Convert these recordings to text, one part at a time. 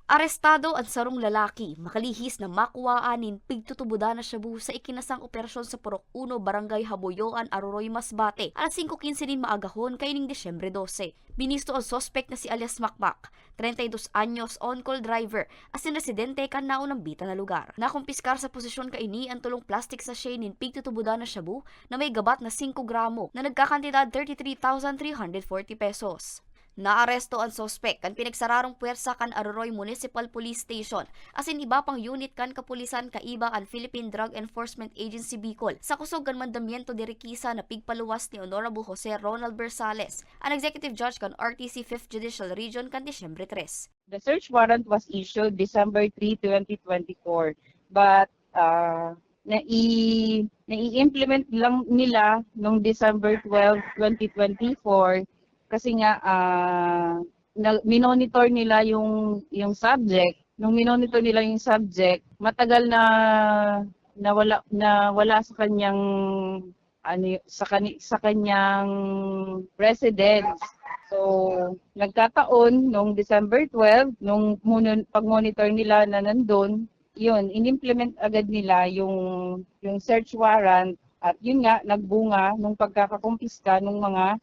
Arestado ang sarong lalaki, makalihis na makuwaanin pigtutubuda na shabu sa ikinasang operasyon sa Purok 1, Barangay Haboyoan, Aroroy, Masbate, alas 5:15 din maagahon kaining Disyembre 12. Binisto ang sospek na si alias Makmak, 32 anyos, on-call driver, asin residente kan naunang bita na lugar. Nakumpiskar sa posisyon kaini ang tulong plastic sachet nin pigtutubuda na shabu na may gabat na 5 gramo na nagkakantidad 33,340 pesos. Naaresto ang sospek kan pinagsararong puwersa kan Aroroy Municipal Police Station asin iba pang unit kan kapulisan kaiba ang Philippine Drug Enforcement Agency Bicol sa kusog kan mandamiento di rekisa na pigpaluwas ni Honorable Jose Ronald Bersales, ang Executive Judge kan RTC 5th Judicial Region kan Disyembre 3. The search warrant was issued December 3, 2024, but nai-implement lang nila noong December 12, 2024 kasi nga minonitor nila yung subject. Nung minonitor nila yung subject, matagal na wala sa kanyang sa kanyang residence. So, nagkataon nung December 12, nung pag-monitor nila na nandun, yun, in-implement agad nila yung search warrant at yun nga, nagbunga nung pagkakakumpiska ng mga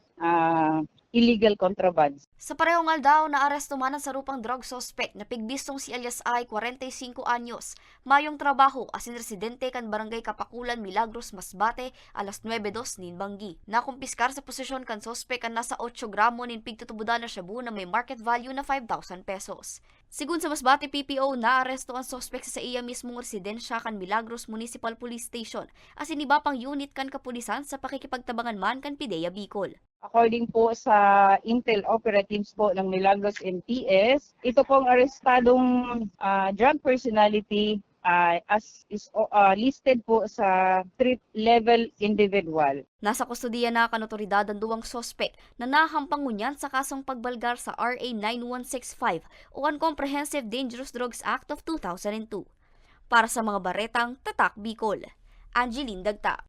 illegal contrabands. Sa parehong aldaw, naaresto man ang sarupang drug suspect na pigbistong si alias ay 45 anyos, mayong trabaho asin residente kan Barangay Kapakulan, Milagros, Masbate, alas 9:02 nin Banggi. Nakumpiskar sa posisyon kan suspect ang nasa 8 gramo nin pigtutubudan na shabu na may market value na 5,000 pesos. Sigun sa Masbate PPO, naaresto ang suspect sa iya mismong residensya kan Milagros Municipal Police Station asin iba pang unit kan kapulisan sa pakikipagtabangan man kan PIDEA Bicol. According po sa Intel Operatives po ng Milagros MPS, ito pong arestadong drug personality listed po sa street level individual. Nasa kustudiya na kan otoridad ang duwang sospek na nahampangunyan sa kasong pagbalgar sa RA 9165 o Uncomprehensive Dangerous Drugs Act of 2002. Para sa mga baretang Tatak Bicol, Angeline Dagta.